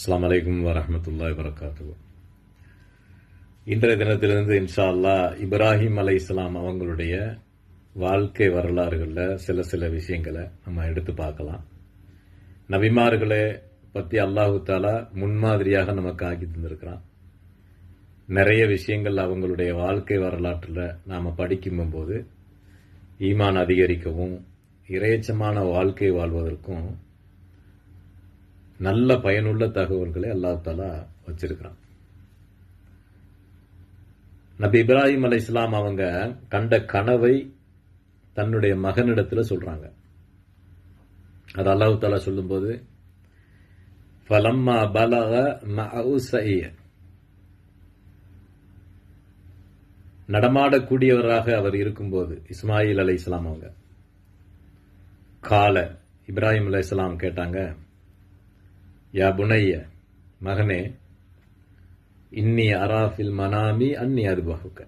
அஸ்ஸலாமு அலைக்கும் வரஹ்மத்துல்லாஹி வபரகாத்துஹு. இன்றைய தினத்திலிருந்து இன்ஷா அல்லாஹ் இப்ராஹிம் அலைஹிஸ்ஸலாம் அவங்களுடைய வாழ்க்கை வரலாறுகளில் சில விஷயங்களை நம்ம எடுத்து பார்க்கலாம். நபிமார்களை பற்றி அல்லாஹு தாலா முன்மாதிரியாக நமக்கு ஆக்கி தந்திருக்கிறான். நிறைய விஷயங்கள் அவங்களுடைய வாழ்க்கை வரலாற்றில் நாம் படிக்கும்போது ஈமான் அதிகரிக்கவும் இறையச்சமான வாழ்க்கை வாழ்வதற்கும் நல்ல பயனுள்ள தகவல்களை அல்லாஹ் தாலா வச்சிருக்கிறான். நபி இப்ராஹிம் அலைஹிஸ்ஸலாம் அவங்க கண்ட கனவை தன்னுடைய மகனிடத்துல சொல்றாங்க. அது அல்லாஹ் தாலா சொல்லும்போது ஃபலம்மா பலக மஅஹு ஸஇய, நடமாடக்கூடியவராக அவர் இருக்கும்போது இஸ்மாயில் அலைஹிஸ்ஸலாம் அவங்க கால இப்ராஹிம் அலைஹிஸ்ஸலாம் கேட்டாங்க, யா புனைய, மகனே, இன்னி அராஃபில் மனாமி அன்னி அர்பஹுக,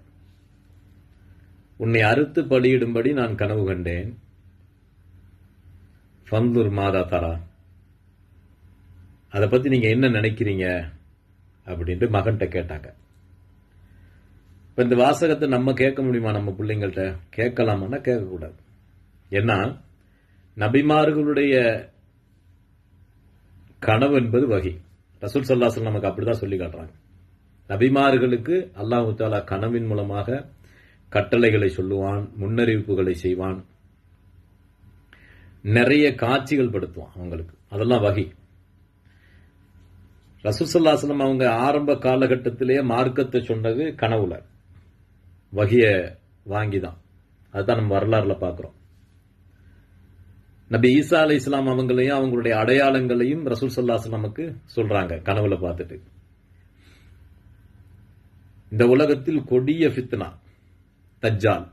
உன்னை அறுத்து பலியிடும்படி நான் கனவு கண்டேன். ஃபந்துர் மாதா தரா, அதை பத்தி நீங்க என்ன நினைக்கிறீங்க அப்படின்ட்டு மகன்கிட்ட கேட்டாங்க. இப்ப இந்த வாசகத்தை நம்ம கேட்க முடியுமா? நம்ம பிள்ளைங்கள்ட்ட கேட்கலாமான்னா கேட்கக்கூடாது. ஏன்னா நபிமார்களுடைய கனவு என்பது வகி. ரசூல் ஸல்லல்லாஹு அலைஹி வஸல்லம் நமக்கு அப்படிதான் சொல்லி காட்டுறாங்க. நபிமார்களுக்கு அல்லாஹ் தஆலா கனவின் மூலமாக கட்டளைகளை சொல்லுவான், முன்னறிவிப்புகளை செய்வான், நிறைய காட்சிகள் படுத்துவான் அவங்களுக்கு. அதெல்லாம் வகி. ரசூல் ஸல்லல்லாஹு அலைஹி வஸல்லம் அவங்க ஆரம்ப காலகட்டத்திலேயே மார்க்கத்தை சொன்னது கனவுல வகிய வாங்கிதான். அதுதான் நம்ம வரலாறுல பார்க்கிறோம். நபி ஈசா அலைஹிஸ்ஸலாம் அவங்களையும் அவங்களுடைய அடையாளங்களையும் ரசூல் ஸல்லல்லாஹு அலைஹி வஸல்லம் நமக்கு சொல்றாங்க கனவுல பார்த்துட்டு. இந்த உலகத்தில் கொடிய ஃபித்னா தஜ்ஜால்,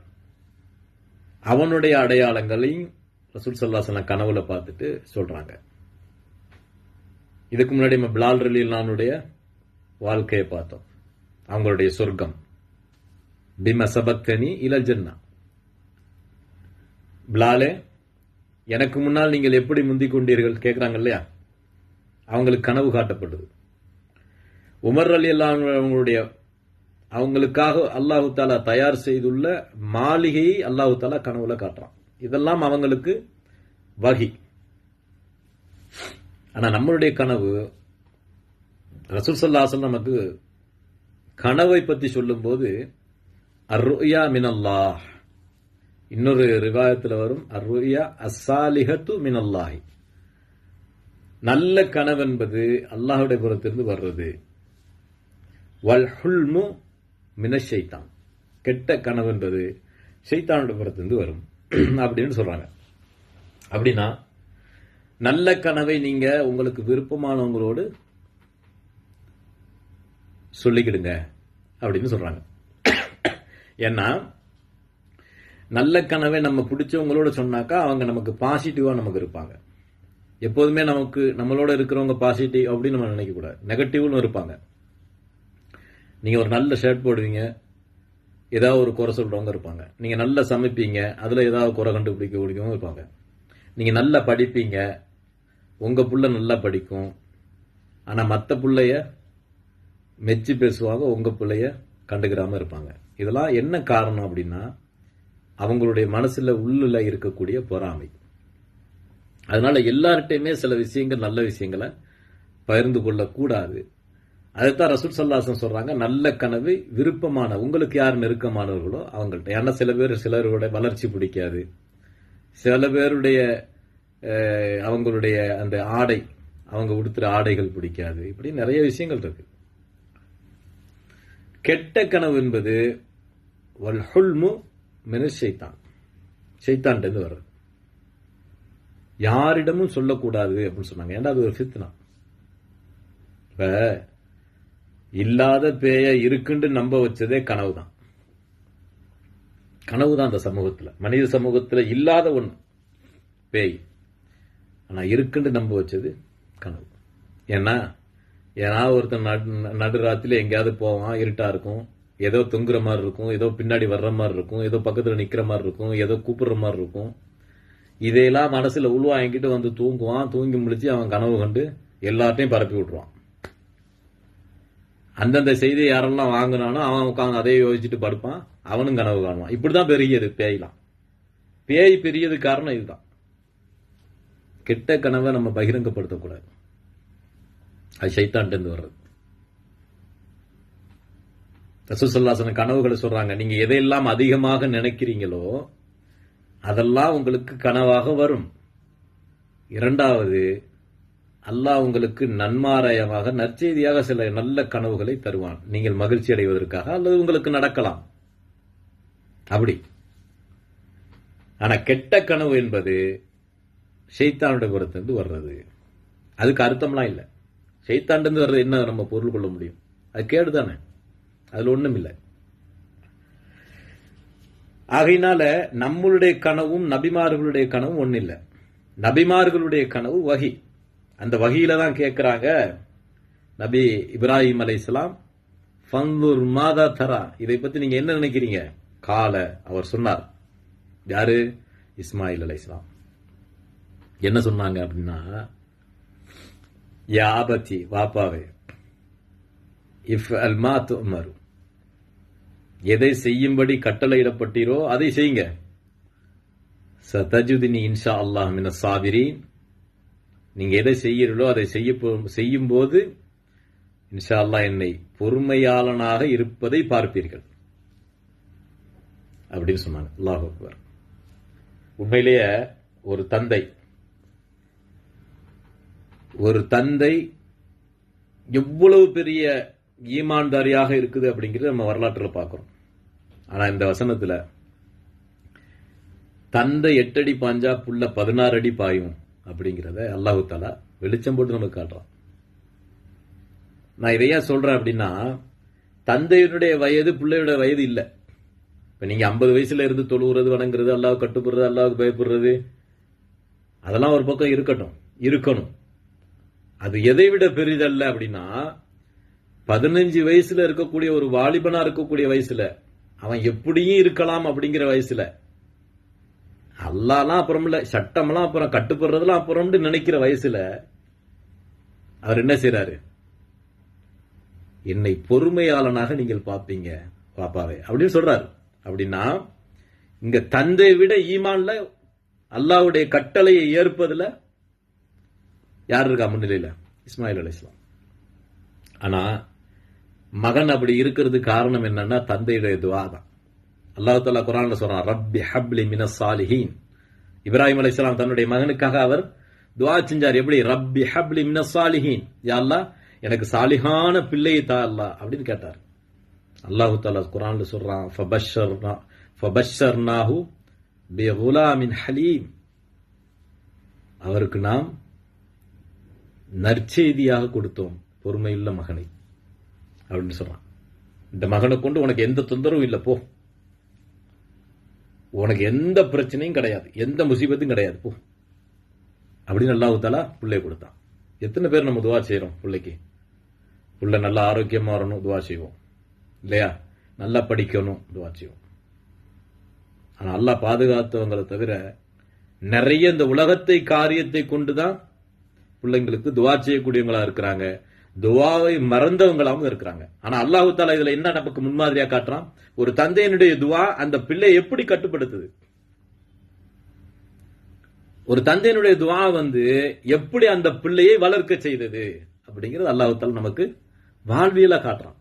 அவனுடைய அடையாளங்களையும் ரசூல் ஸல்லல்லாஹு அலைஹி வஸல்லம் கனவுல பார்த்துட்டு சொல்றாங்க. இதுக்கு முன்னாடி நம்ம பிலால் ரலியல்லாஹு அன்ஹுடைய வாழ்க்கையை பார்த்தோம். அவங்களுடைய சொர்க்கம் பிம சபக்தனி இலல் ஜன்னா, பிலாலே, எனக்கு முன்னால் நீங்கள் எப்படி முந்திக் கொண்டீர்கள் கேட்கிறாங்க இல்லையா? அவங்களுக்கு கனவு காட்டப்படுது. உமர் ரலியல்லாஹு அன்ஹு அவங்களுடைய அவங்களுக்காக அல்லாஹு தாலா தயார் செய்துள்ள மாளிகையை அல்லாஹு தாலா கனவுல காட்டுறான். இதெல்லாம் அவங்களுக்கு வகி. ஆனா நம்மளுடைய கனவு, ரசூல் ஸல்லல்லாஹு அலைஹி வஸல்லம் நமக்கு கனவை பத்தி சொல்லும் போது அர்ருயா மினல்லாஹ், இன்னொரு ரிவாயத்தில் வரும் அர்ருயா அஸ்ஸாலிஹத்து மினல்லாஹி, நல்ல கனவு என்பது அல்லாஹ்வுடைய புறத்திலிருந்து வர்றது. வல் ஹுல்மு மினஷ் ஷைத்தான், கெட்ட கனவு என்பது ஷைத்தானுடைய புறத்திலிருந்து வரும் அப்படின்னு சொல்றாங்க. அப்படின்னா நல்ல கனவை நீங்க உங்களுக்கு விருப்பமானவங்களோடு சொல்லிக்கிடுங்க அப்படின்னு சொல்றாங்க. ஏன்னா நல்ல கனவை நம்ம பிடிச்சவங்களோட சொன்னாக்கா அவங்க நமக்கு பாசிட்டிவா நமக்கு இருப்பாங்க. எப்போதுமே நமக்கு நம்மளோட இருக்கிறவங்க பாசிட்டிவ் அப்படின்னு நம்ம நினைக்க கூடாது, நெகட்டிவ்னு இருப்பாங்க. நீங்க ஒரு நல்ல ஷர்ட் போடுவீங்க, ஏதாவது ஒரு குறை சொல்றவங்க இருப்பாங்க. நீங்க நல்லா சமைப்பீங்க, அதுல ஏதாவது குறை கண்டுபிடிக்கக்கூடியவங்க இருப்பாங்க. நீங்க நல்லா படிப்பீங்க, உங்க புள்ள நல்லா படிக்கும், ஆனா மற்ற பிள்ளைய மெச்சி பேசுவாங்க, உங்க பிள்ளைய கண்டுக்கிறாம இருப்பாங்க. இதெல்லாம் என்ன காரணம் அப்படின்னா அவங்களுடைய மனசுல உள்ளுல இருக்கக்கூடிய பொறாமை. அதனால எல்லார்ட்டையுமே சில விஷயங்கள், நல்ல விஷயங்களை பகிர்ந்து கொள்ள கூடாது. அதைத்தான் ரசூல் ஸல்லல்லாஹு அலைஹி வஸல்லம் சொல்றாங்க, நல்ல கனவு விருப்பமான, உங்களுக்கு யார் நெருக்கமானவர்களோ அவங்கள்ட்ட. ஏன்னா சிலருடைய வளர்ச்சி பிடிக்காது, சில பேருடைய அவங்களுடைய அந்த ஆடை, அவங்க உடுத்துற ஆடைகள் பிடிக்காது, இப்படி நிறைய விஷயங்கள் இருக்கு. கெட்ட கனவு என்பது வல் ஹுல்மு மினஷ் ஷைத்தான், ஷைத்தான்ட்ட இருந்து வர்றது. யாரிடமும் சொல்லக்கூடாது அப்படின்னு சொன்னாங்க. ஏன்னா அது ஒரு ஃபித்னா. இப்ப இல்லாத பேய இருக்குன்னு நம்ப வச்சதே கனவு தான். கனவு தான் அந்த சமூகத்துல, மனித சமூகத்துல இல்லாத ஒண்ணு பேய், ஆனா இருக்குன்னு நம்ப வச்சது கனவு. ஏன்னா ஒருத்தன் நடுராத்திரில எங்கேயாவது போவான், இருட்டா இருக்கும், ஏதோ தொங்குற மாதிரி இருக்கும், ஏதோ பின்னாடி வர்ற மாதிரி இருக்கும், ஏதோ பக்கத்துல நிக்கிற மாதிரி இருக்கும், ஏதோ கூப்பிடுற மாதிரி இருக்கும். இதையெல்லாம் மனசுல உள்வாங்கிட்டு வந்து தூங்குவான். தூங்கி முடிச்சு அவன் கனவு கண்டு எல்லாத்தையும் பரப்பி விட்டுருவான். அந்தந்த செய்தியை யாரெல்லாம் வாங்கினானோ அவன் உட்காந்து அதை யோசிச்சுட்டு படுப்பான், அவனும் கனவு காணுவான். இப்படிதான் பெரியது பேயலாம். பேய் பெரியது காரணம் இதுதான். கெட்ட கனவை நம்ம பகிரங்கப்படுத்தக்கூடாது, அது சைத்தான்ட்டு இருந்து வர்றது. ரசூலுல்லாஹி ஸல்லல்லாஹு அலைஹி வஸல்லம் கனவுகளை சொல்றாங்க, நீங்க எதையெல்லாம் அதிகமாக நினைக்கிறீங்களோ அதெல்லாம் உங்களுக்கு கனவாக வரும். இரண்டாவது, அல்லாஹ் உங்களுக்கு நன்மாராயமாக நற்செய்தியாக சில நல்ல கனவுகளை தருவான், நீங்கள் மகிழ்ச்சி அடைவதற்காக, அல்லது உங்களுக்கு நடக்கலாம் அப்படி. ஆனா கெட்ட கனவு என்பது ஷைத்தானுடைய புறத்திலிருந்து வர்றது. அதுக்கு அர்த்தம்லாம் இல்லை. ஷைத்தான்ட்டு வர்றது என்ன நம்ம பொருள் கொள்ள முடியும்? அது கேடுதானே, அதுல ஒண்ணும் இல்லை. ஆகையினால நம்மளுடைய கனவும் நபிமார்களுடைய கனவும் ஒண்ணு இல்லை. நபிமார்களுடைய கனவு வஹி. அந்த வஹியில தான் கேட்கிறாங்க, நபி இப்ராஹிம் அலைஹிஸ்ஸலாம், ஃபன்துர் மாதா தரா, இதை பத்தி நீங்க என்ன நினைக்கிறீங்க? கால, அவர் சொன்னார். யாரு? இஸ்மாயில் அலைஹிஸ்ஸலாம். என்ன சொன்னாங்க அப்படின்னா, யா அபதி, வாப்பாவே, இஃப் அல் மா துமரு, எதை செய்யும்படி கட்டளையிடப்பட்டீரோ அதை செய்யுங்க. சதஜுதினி இன்ஷா அல்லாஹ் மினஸ் சாபிரீன், நீங்க எதை செய்யறீங்களோ அதை செய்யும் போது இன்ஷா அல்லாஹ் என்னை பொறுமையாளனாக இருப்பதை பார்ப்பீர்கள் அப்படின்னு சொன்னாங்க. அல்லாஹ் அக்பர். உண்மையிலேயே ஒரு தந்தை எவ்வளவு பெரிய ஈமான்தாரியாக இருக்குது அப்படிங்கிறது நம்ம வரலாற்றில் பார்க்கிறோம். ஆனா இந்த வசனத்துல தந்தை 8 அடி பாஞ்சா புள்ள 16 அடி பாயும் அப்படிங்கிறத அல்லாஹ் தஆலா வெளிச்சம் போட்டு நமக்கு காட்டுறான். நான் இதையா சொல்றேன் அப்படின்னா, தந்தையினுடைய வயது பிள்ளையுடைய வயது இல்லை. இப்ப நீங்க 50 வயசுல இருந்து தொழுகிறது, வணங்குறது, அல்லாஹ் கட்டுப்படுறது, அல்லாஹ்வுக்கு பயப்படுறது, அதெல்லாம் ஒரு பக்கம் இருக்கணும். அது எதை விட பெரிதல்ல அப்படின்னா, 15 வயசுல இருக்கக்கூடிய ஒரு வாலிபனா இருக்கக்கூடிய வயசுல அவன் எப்படியும் இருக்கலாம் அப்படிங்கிற வயசுல, அல்லாஹ்லாம் அப்புறம் இல்ல, சட்டம்லாம் அப்புறம், கட்டுப்படுறதுலாம் அப்புறம்னு நினைக்கிற வயசுல அவர் என்ன செய்யறாரு? என்னை பொறுமையாளனாக நீங்கள் பார்ப்பீங்க பாப்பாவே அப்படின்னு சொல்றாரு. அப்படின்னா இங்க தந்தை விட ஈமான்ல அல்லாஹ்வுடைய கட்டளையை ஏற்பதுல யார் இருக்கா முன்னிலையில? இஸ்மாயில் அலைஹிஸ்ஸலாம். ஆனா மகன் அப்படி இருக்கிறது காரணம் என்னன்னா தந்தையுடைய துஆ தான். அல்லாஹ் தஆலா குர்ஆன்ல சொல்றான், ரப்பி ஹப்லி மினஸ் சாலிஹீன். இப்ராஹிம் அலைஹிஸ்ஸலாம் தன்னுடைய மகனுக்காக அவர் துஆ செஞ்சார். எப்படி? ரப்பி ஹப்லி மினஸ் சாலிஹீன், யா அல்லாஹ் எனக்கு சாலிஹான பிள்ளையை தா அல்லாஹ் அப்படின்னு கேட்டார். அல்லாஹ் தஆலா குர்ஆன்ல சொல்றான், ஃபபஷ்ஷர்னாஹு பிகுலாமின் ஹலீம், அவருக்கு நாம் நற்செய்தியாக கொடுத்தோம் பொறுமையுள்ள மகனை அப்படின்னு சொல்றான். இந்த மகனை கொண்டு உனக்கு எந்த தொந்தரவும் இல்லை, போ, உனக்கு எந்த பிரச்சனையும் கிடையாது, எந்த முசீபத்தும் கிடையாது, போ அப்படின்னு அல்லாஹ் தஆலா பிள்ளை கொடுத்தான். எத்தனை பேர் நம்ம துவா செய்யறோம் பிள்ளைக்கு? பிள்ளை நல்லா ஆரோக்கியமா வரணும் துவா செய்வோம் இல்லையா? நல்லா படிக்கணும் துவா செய்வோம். ஆனா அல்லாஹ் பாதுகாத்தவங்களை தவிர நிறைய இந்த உலகத்தை காரியத்தை கொண்டுதான் பிள்ளைங்களுக்கு துவா செய்யக்கூடியவங்களா இருக்கிறாங்க, துவாவை மறந்தவங்களாவும் இருக்கிறாங்க. ஆனா அல்லாஹ் தஆலா இதுல என்ன நமக்கு முன்மாதிரியா காட்டுறான்? ஒரு தந்தையினுடைய துவா அந்த பிள்ளை எப்படி கட்டுப்படுத்துது, ஒரு தந்தையினுடைய துவா எப்படி அந்த பிள்ளையை வளர்க்க செய்தது அப்படிங்கிறது அல்லாஹ் தஆலா நமக்கு வாழ்வியலா காட்டுறான்.